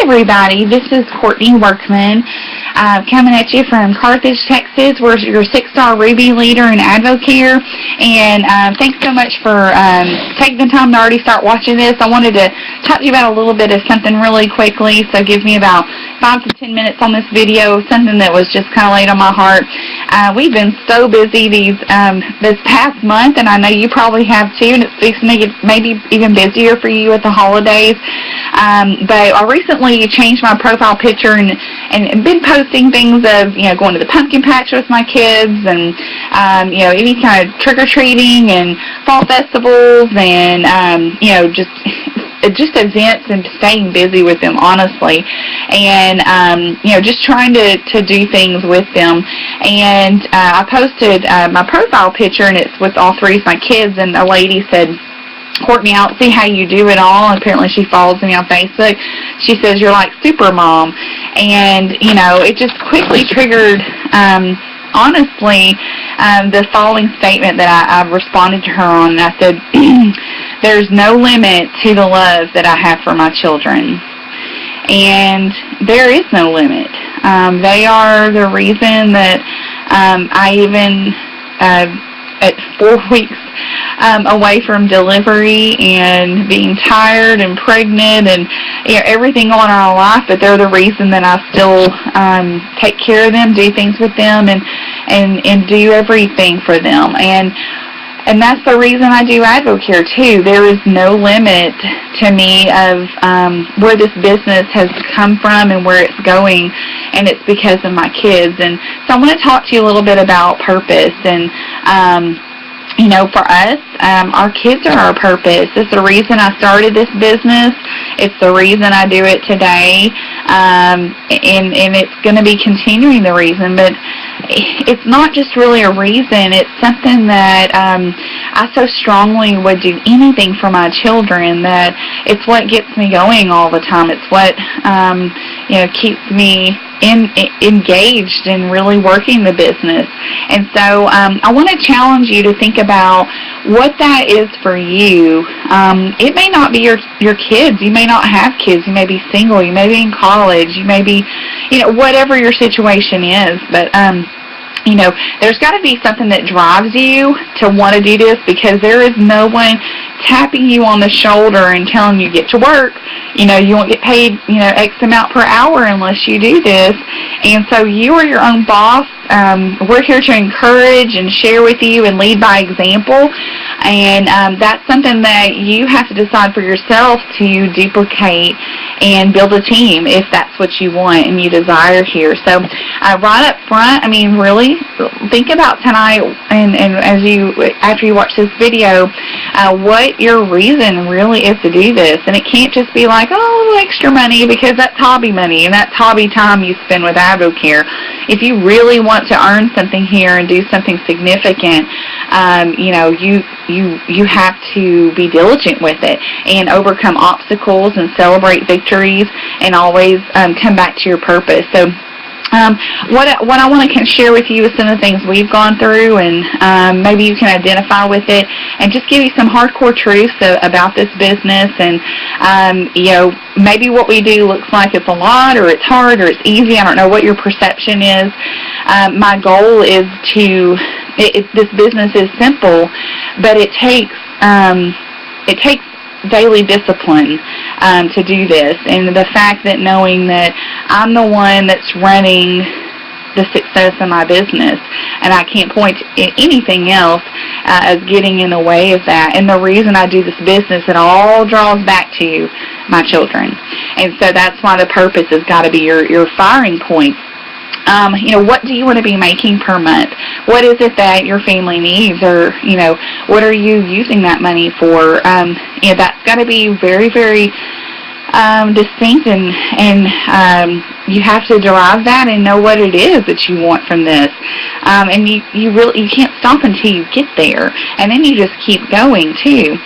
everybody, this is Courtney Workman coming at you from Carthage, Texas. We're your 6-star Ruby leader in Advocare, and thanks so much for taking the time to already start watching this. I wanted to talk to you about a little bit of something really quickly, so give me about 5 to 10 minutes on this video, something that was just kind of laid on my heart. We've been so busy this past month, and I know you probably have too, and it's fixing to get maybe even busier for you with the holidays. But I recently changed my profile picture and been posting things of, going to the pumpkin patch with my kids and, any kind of trick-or-treating and fall festivals and, just events and staying busy with them, honestly, and just trying to do things with them. And I posted my profile picture, and it's with all 3 of my kids, and a lady said, "Courtney, I don't see how you do it all." And apparently she follows me on Facebook. She says, "You're like super mom." And it just quickly triggered honestly the following statement that I responded to her on, and I said, "There's no limit to the love that I have for my children." And there is no limit. They are the reason that I even at 4 weeks away from delivery and being tired and pregnant and everything going on in our life, but they're the reason that I still take care of them, do things with them, and do everything for them. And that's the reason I do Advocare too. There is no limit to me of where this business has come from and where it's going, and it's because of my kids. And so I want to talk to you a little bit about purpose. And for us, our kids are our purpose. It's the reason I started this business. It's the reason I do it today, and it's going to be continuing the reason. But it's not just really a reason. It's something that I so strongly would do anything for my children, that it's what gets me going all the time. It's what keeps me engaged in really working the business. And so I want to challenge you to think about what that is for you. It may not be your kids. You may not have kids. You may be single. You may be in college. You may be, whatever your situation is. But there's got to be something that drives you to want to do this, because there is no one tapping you on the shoulder and telling you get to work. You won't get paid, X amount per hour unless you do this. And so you are your own boss. We're here to encourage and share with you and lead by example. And that's something that you have to decide for yourself to duplicate and build a team if that's what you want and you desire here. So right up front, really think about tonight and after you watch this video, what your reason really is to do this. And it can't just be like, oh, extra money, because that's hobby money and that's hobby time you spend with Advocare. If you really want to earn something here and do something significant, you have to be diligent with it and overcome obstacles and celebrate victories and always come back to your purpose. So what I want to share with you is some of the things we've gone through, and maybe you can identify with it, and just give you some hardcore truths about this business. And maybe what we do looks like it's a lot, or it's hard, or it's easy. I don't know what your perception is. My goal is this business is simple, but it takes daily discipline to do this, and the fact that knowing that I'm the one that's running the success of my business, and I can't point to anything else as getting in the way of that. And the reason I do this business, it all draws back to my children, and so that's why the purpose has got to be your firing point. What do you want to be making per month? What is it that your family needs, or, what are you using that money for? That's got to be very, very distinct, and you have to derive that and know what it is that you want from this. And you can't stop until you get there, and then you just keep going too.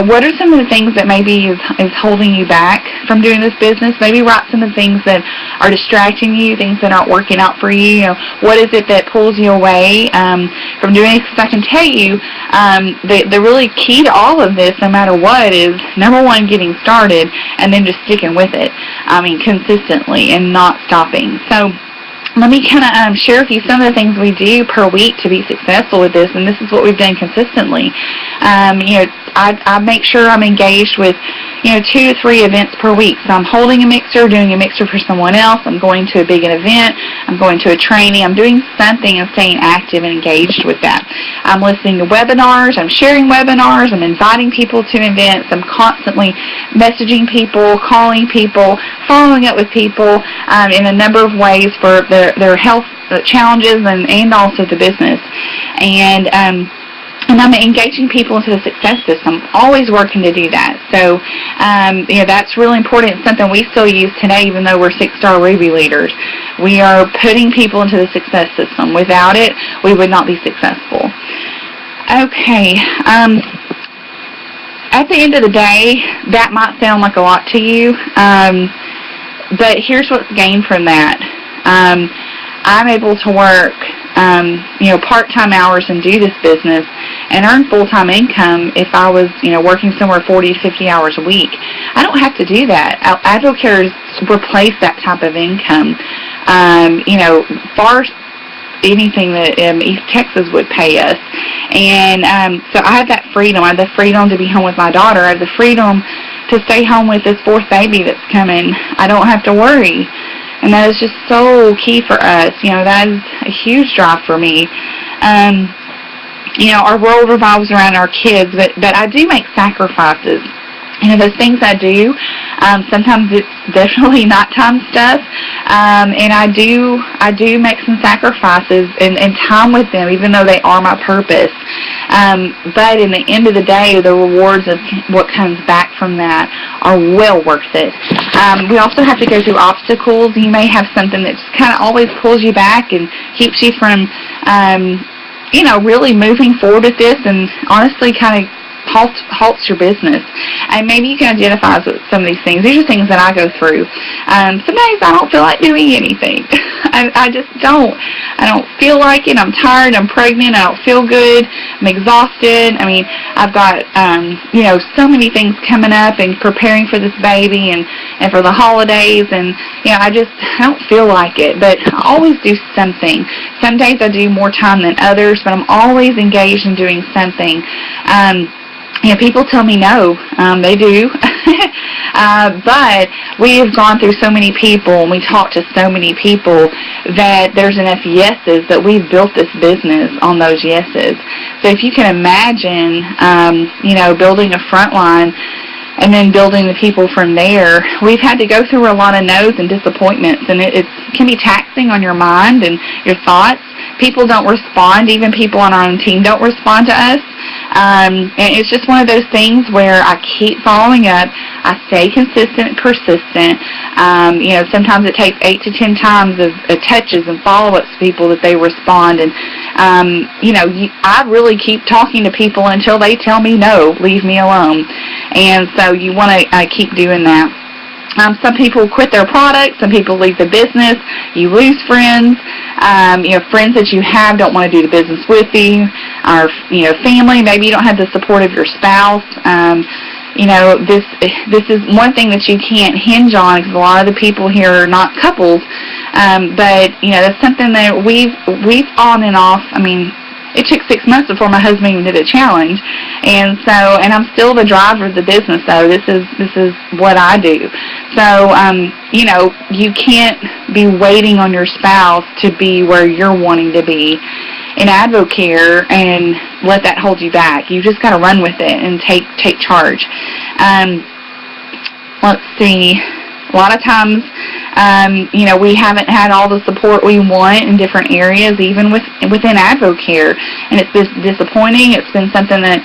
What are some of the things that maybe is holding you back from doing this business. Maybe write some of the things that are distracting you, things that aren't working out for you. What is it that pulls you away from doing it? Because I can tell you the really key to all of this, no matter what, is number one, getting started, and then just sticking with it. Consistently and not stopping. So let me kind of share with you some of the things we do per week to be successful with this, and this is what we've done consistently. I make sure I'm engaged with 2 to 3 events per week. So I'm holding a mixer, doing a mixer for someone else. I'm going to a big event. I'm going to a training. I'm doing something and staying active and engaged with that. I'm listening to webinars. I'm sharing webinars. I'm inviting people to events. I'm constantly messaging people, calling people, following up with people in a number of ways for their health challenges and also the business. And I'm engaging people into the success system, always working to do that. So, that's really important. It's something we still use today, even though we're 6-star Ruby leaders. We are putting people into the success system. Without it, we would not be successful. Okay. At the end of the day, that might sound like a lot to you, but here's what's gained from that. I'm able to work part-time hours and do this business and earn full-time income if I was, working somewhere 40 to 50 hours a week. I don't have to do that. Advocare replaced that type of income, far anything that East Texas would pay us. And so I have that freedom. I have the freedom to be home with my daughter. I have the freedom to stay home with this 4th baby that's coming. I don't have to worry. And that is just so key for us. That is a huge drive for me. Our world revolves around our kids, but I do make sacrifices. Those things I do, sometimes it's definitely nighttime stuff, and I do make some sacrifices and time with them, even though they are my purpose. But in the end of the day, the rewards of what comes back from that are well worth it. We also have to go through obstacles. You may have something that just kind of always pulls you back and keeps you from, really moving forward with this, and honestly kind of halts your business. And maybe you can identify with some of these things. These are things that I go through. Some days I don't feel like doing anything. I just don't. I don't feel like it. I'm tired. I'm pregnant. I don't feel good. I'm exhausted. I've got, so many things coming up and preparing for this baby and for the holidays. And, I don't feel like it. But I always do something. Some days I do more time than others, but I'm always engaged in doing something. People tell me no, they do, but we have gone through so many people and we talk to so many people that there's enough yeses that we've built this business on those yeses. So if you can imagine, building a front line and then building the people from there, we've had to go through a lot of no's and disappointments, and it can be taxing on your mind and your thoughts. People don't respond. Even people on our own team don't respond to us. And it's just one of those things where I keep following up. I stay consistent, persistent. Sometimes it takes 8 to 10 times of touches and follow-ups to people that they respond. And, I really keep talking to people until they tell me no, leave me alone. And so you want to keep doing that. Some people quit their product. Some people leave the business. You lose friends. Friends that you have don't want to do the business with you. Or, family. Maybe you don't have the support of your spouse. This is one thing that you can't hinge on, because a lot of the people here are not couples. But that's something that we've on and off. It took 6 months before my husband even did a challenge, and I'm still the driver of the business. So this is what I do. So you can't be waiting on your spouse to be where you're wanting to be in Advocare and let that hold you back. You just got to run with it and take charge. Let's see. A lot of times, we haven't had all the support we want in different areas, even within Advocare, and it's been disappointing. It's been something that,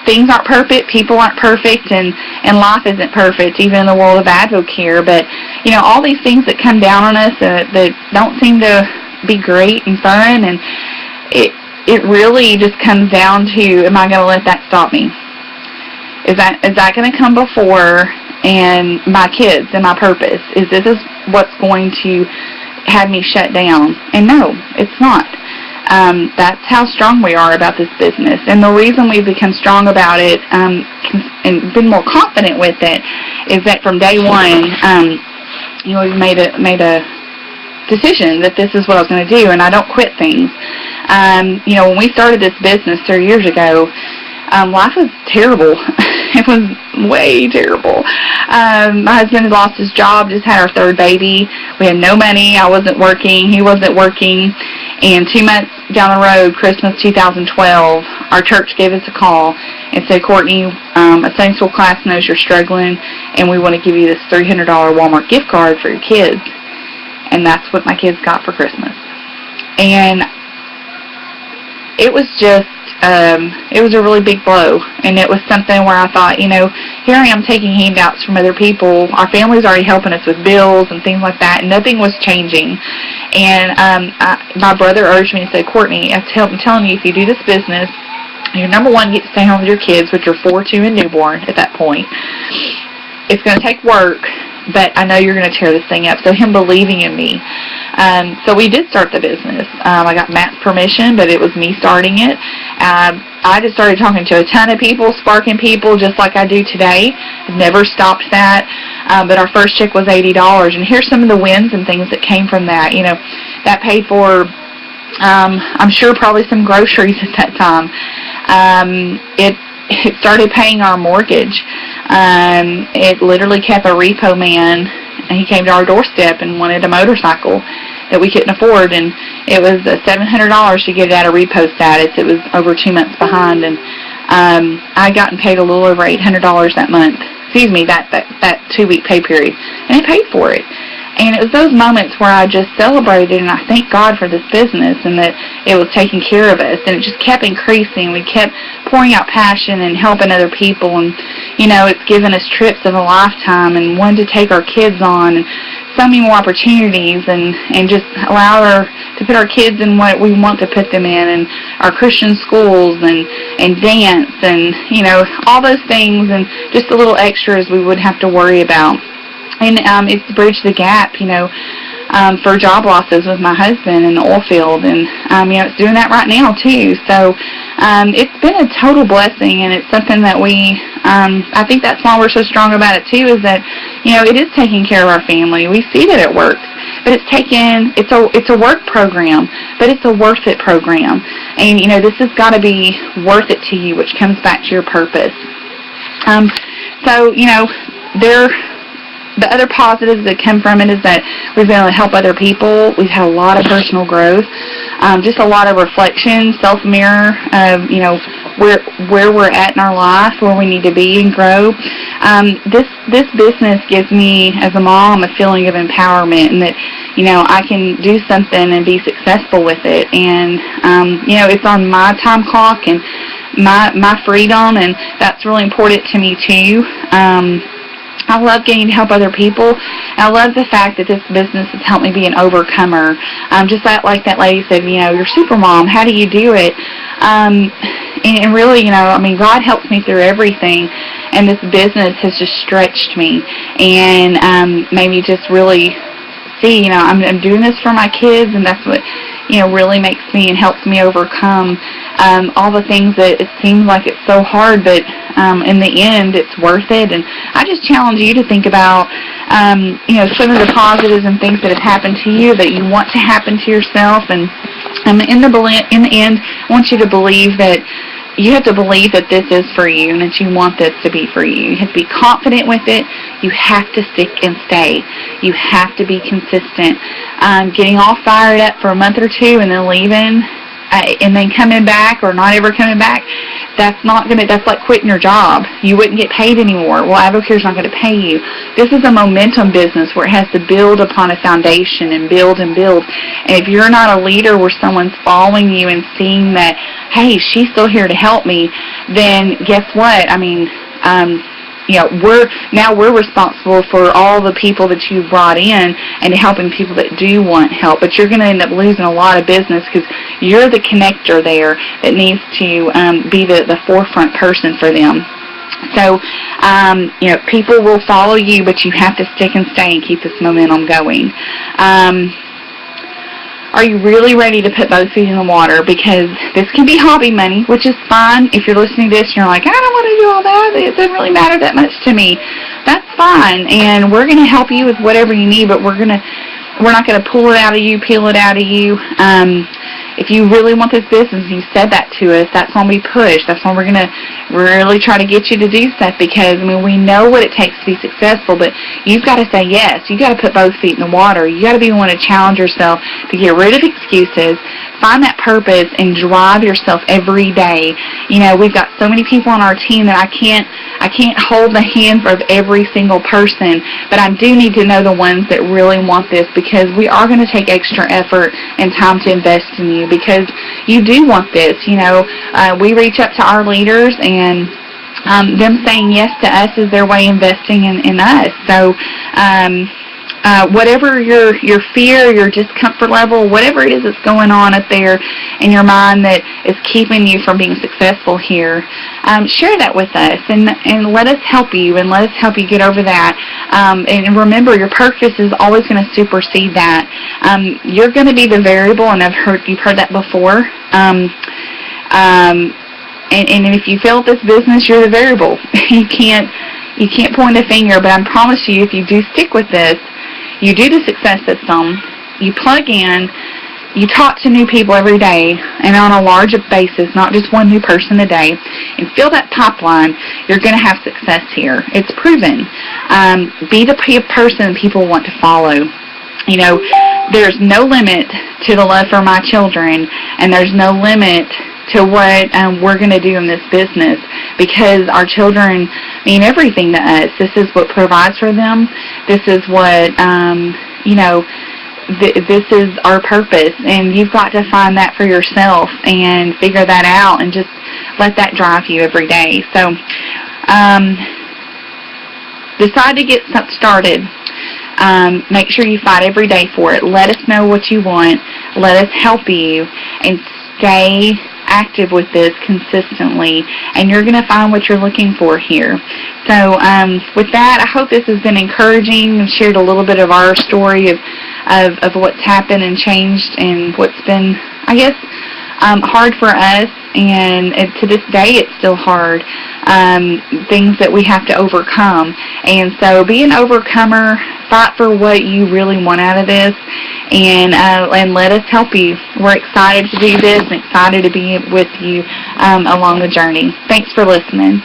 things aren't perfect, people aren't perfect, and life isn't perfect, even in the world of Advocare. But, all these things that come down on us that don't seem to be great and fun, and it really just comes down to, am I going to let that stop me? Is that going to come before and my kids and my purpose? Is this what's going to have me shut down? And no, it's not. That's how strong we are about this business. And the reason we've become strong about it and been more confident with it is that from day one, we've made a decision that this is what I was going to do, and I don't quit things. When we started this business 3 years ago, life was terrible. It was way terrible. My husband had lost his job, just had our third baby. We had no money. I wasn't working. He wasn't working. And 2 months down the road, Christmas 2012, our church gave us a call and said, Courtney, a Sunday school class knows you're struggling, and we want to give you this $300 Walmart gift card for your kids. And that's what my kids got for Christmas. And it was just, it was a really big blow. And it was something where I thought, here I am taking handouts from other people. Our family's already helping us with bills and things like that, and nothing was changing. And my brother urged me and said, Courtney, I'm telling you, if you do this business, you're number one, you get to stay home with your kids, which are 4, 2, and newborn at that point. It's going to take work, but I know you're going to tear this thing up. So him believing in me. So we did start the business. I got Matt's permission, but it was me starting it. I just started talking to a ton of people, sparking people, just like I do today. I've never stopped that. But our first check was $80. And here's some of the wins and things that came from that. That paid for, I'm sure, probably some groceries at that time. It started paying our mortgage. It literally kept a repo man, and he came to our doorstep and wanted a motorcycle that we couldn't afford, and it was $700 to get it out of repo status. It was over 2 months behind, and I gotten paid a little over $800 that month. Excuse me, that 2-week pay period, and it paid for it. And it was those moments where I just celebrated, and I thank God for this business and that it was taking care of us. And it just kept increasing. We kept pouring out passion and helping other people. And, it's given us trips of a lifetime and one to take our kids on and so many more opportunities and just allow to put our kids in what we want to put them in, and our Christian schools and dance and, all those things and just the little extras we wouldn't have to worry about. And it's bridged the gap, for job losses with my husband in the oil field. And, it's doing that right now, too. So it's been a total blessing, and it's something that I think that's why we're so strong about it, too, is that, it is taking care of our family. We see that it works. But it's a work program, but it's a worth it program. And, this has got to be worth it to you, which comes back to your purpose. The other positives that come from it is that we've been able to help other people. We've had a lot of personal growth, just a lot of reflection, self-mirror of, where we're at in our life, where we need to be and grow. This business gives me, as a mom, a feeling of empowerment, and that, I can do something and be successful with it. And, it's on my time clock and my freedom, and that's really important to me, too. I love getting to help other people. And I love the fact that this business has helped me be an overcomer. Just like that lady said, you're super mom. How do you do it? And really, God helps me through everything. And this business has just stretched me and made me just really see, I'm doing this for my kids, and that's what, really makes me and helps me overcome all the things that it seems like it's so hard, but in the end, it's worth it. And I just challenge you to think about, some of the positives and things that have happened to you that you want to happen to yourself. And in the end, I want you to believe that you have to believe that this is for you and that you want this to be for you. You have to be confident with it. You have to stick and stay. You have to be consistent. Getting all fired up for a month or two and then leaving and then coming back or not ever coming back, that's like quitting your job. You wouldn't get paid anymore. Well, Advocare's not going to pay you. This is a momentum business where it has to build upon a foundation and build and build. And if you're not a leader where someone's following you and seeing that, hey, she's still here to help me, then guess what? We're responsible for all the people that you brought in and helping people that do want help. But you're going to end up losing a lot of business because you're the connector there that needs to be the forefront person for them. So, people will follow you, but you have to stick and stay and keep this momentum going. Are you really ready to put both feet in the water? Because this can be hobby money, which is fine. If you're listening to this and you're like, I don't want to do all that, it doesn't really matter that much to me. That's fine, and we're going to help you with whatever you need, but we're not going to pull it out of you, peel it out of you. If you really want this business, you said that to us, that's when we push. That's when we're going to really try to get you to do stuff, because, we know what it takes to be successful, but you've got to say yes. You've got to put both feet in the water. You've got to be willing to challenge yourself, to get rid of excuses, find that purpose, and drive yourself every day. We've got so many people on our team that I can't hold the hands of every single person, but I do need to know the ones that really want this, because we are going to take extra effort and time to invest in you, because you do want this. We reach up to our leaders, and them saying yes to us is their way of investing in us. So whatever your fear, your discomfort level, whatever it is that's going on up there in your mind that is keeping you from being successful here, share that with us, and let us help you, and let us help you get over that. And remember, your purpose is always going to supersede that. You're going to be the variable, and you've heard that before. And if you fail at this business, you're the variable. You can't point a finger, but I promise you, if you do stick with this, you do the success system, you plug in, you talk to new people every day, and on a large basis, not just one new person a day, and fill that pipeline, you're going to have success here. It's proven. Be the person people want to follow. There's no limit to the love for my children, and there's no limit to what we're going to do in this business, because our children mean everything to us. This is what provides for them. This is what, this is our purpose, and you've got to find that for yourself and figure that out, and just let that drive you every day. So decide to get started. Make sure you fight every day for it. Let us know what you want. Let us help you, and stay active with this consistently, and you're going to find what you're looking for here. So with that, I hope this has been encouraging, and shared a little bit of our story of what's happened and changed, and what's been, I guess, hard for us, and to this day it's still hard. Things that we have to overcome, and so be an overcomer. Fight for what you really want out of this, and let us help you. We're excited to do this, and excited to be with you along the journey. Thanks for listening.